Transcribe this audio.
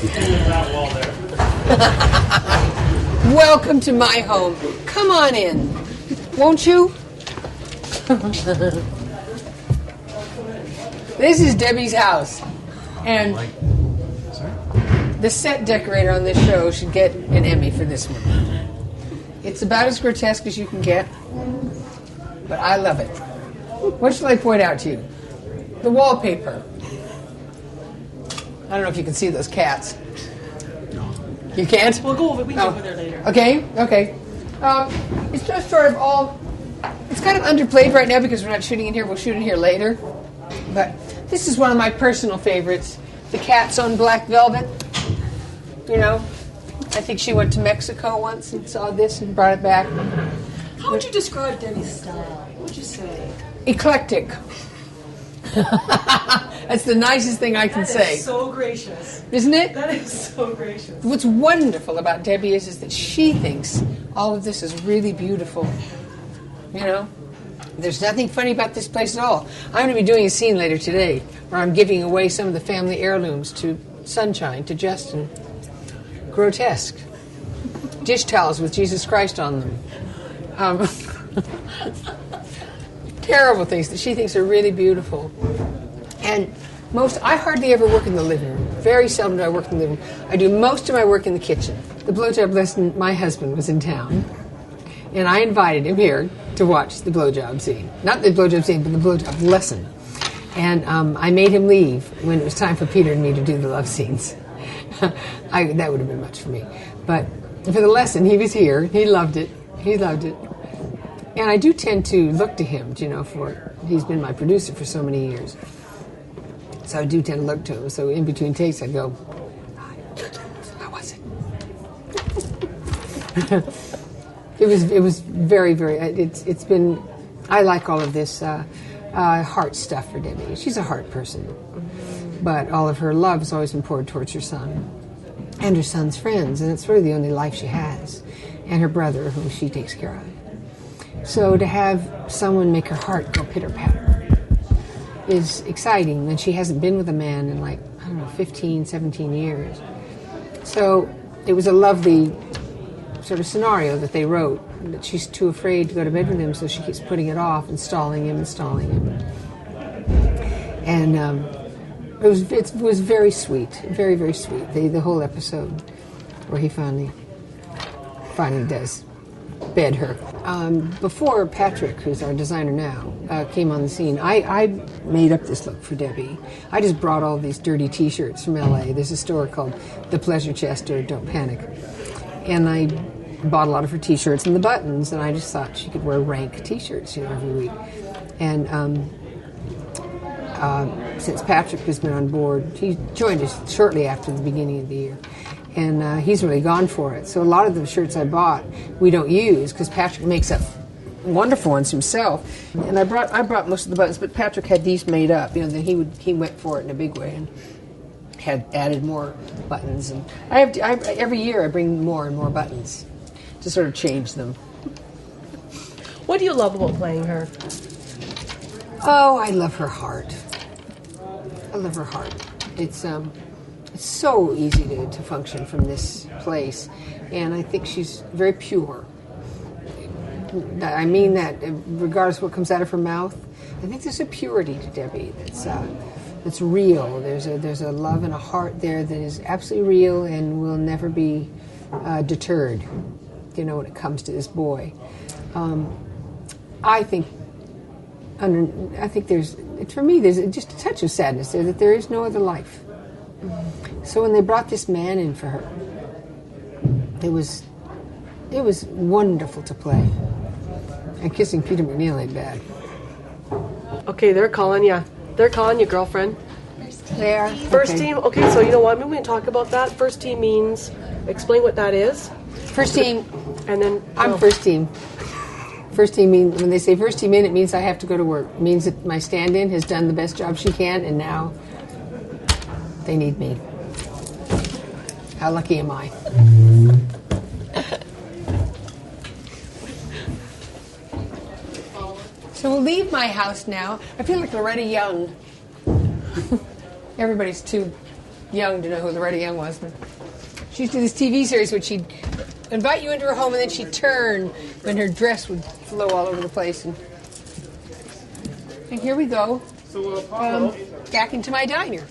That wall there. Welcome to my home. Come on in, won't you? This is Debbie's house, and the set decorator on this show should get an Emmy for this one. It's about as grotesque as you can get, but I love it. What shall I point out to you? The wallpaper. I don't know if you can see those cats. You can't? We'll go over. We can go over there later. Okay. It's just sort of all. It's kind of underplayed right now because we're not shooting in here. We'll shoot in here later. But this is one of my personal favorites. The cats on black velvet. You know, I think she went to Mexico once and saw this and brought it back. How would you describe Debbie's style? What would you say? Eclectic. That's the nicest thing I can say. That is so gracious. Isn't it? That is so gracious. What's wonderful about Debbie is that she thinks all of this is really beautiful. You know? There's nothing funny about this place at all. I'm going to be doing a scene later today where I'm giving away some of the family heirlooms to Sunshine, to Justin. Grotesque. Dish towels with Jesus Christ on them. Terrible things that she thinks are really beautiful. And I hardly ever work in the living room. Very seldom do I work in the living room. I do most of my work in the kitchen. The blowjob lesson, my husband was in town, and I invited him here to watch the blowjob scene. Not the blowjob scene, but the blowjob lesson. And I made him leave when it was time for Peter and me to do the love scenes. That would have been much for me. But for the lesson, he was here. He loved it. He loved it. And I do tend to look to him, you know, he's been my producer for so many years. So I do tend to look to him. So in between takes, I go, how was it? It was very, very, it's been, I like all of this heart stuff for Debbie. She's a heart person. But all of her love has always been poured towards her son and her son's friends. And it's really the only life she has. And her brother, whom she takes care of. So to have someone make her heart go pitter-patter is exciting. And she hasn't been with a man in 15, 17 years. So it was a lovely sort of scenario that they wrote, that she's too afraid to go to bed with him, so she keeps putting it off and stalling him. And it was very sweet, very, very sweet. The whole episode where he finally does bed her. Before Patrick, who's our designer now, came on the scene, I made up this look for Debbie. I just brought all these dirty T-shirts from LA. There's a store called The Pleasure Chest, or Don't Panic. And I bought a lot of her T-shirts and the buttons, and I just thought she could wear rank T-shirts, every week. And since Patrick has been on board, he joined us shortly after the beginning of the year. And he's really gone for it. So a lot of the shirts I bought, we don't use because Patrick makes up wonderful ones himself. And I brought most of the buttons, but Patrick had these made up. Then he went for it in a big way and had added more buttons. And every year I bring more and more buttons to sort of change them. What do you love about playing her? Oh, I love her heart. I love her heart. It's so easy to function from this place, and I think she's very pure. I mean that regardless of what comes out of her mouth. I think there's a purity to Debbie that's real. There's a love and a heart there that is absolutely real and will never be deterred, when it comes to this boy. I think there's just a touch of sadness there, that there is no other life. So when they brought this man in for her, it was wonderful to play. And kissing Peter McNeil ain't bad. Okay, they're calling you. They're calling you, girlfriend. First team. Okay, so you know what? Maybe we can talk about that. First team means, explain what that is. First team. And then I'm first team. First team means, when they say first team in, it means I have to go to work. It means that my stand-in has done the best job she can, and now they need me. How lucky am I? So we'll leave my house now. I feel like Loretta Young. Everybody's too young to know who Loretta Young was. But she used to do this TV series where she'd invite you into her home and then she'd turn and her dress would flow all over the place. And here we go, back into my diner.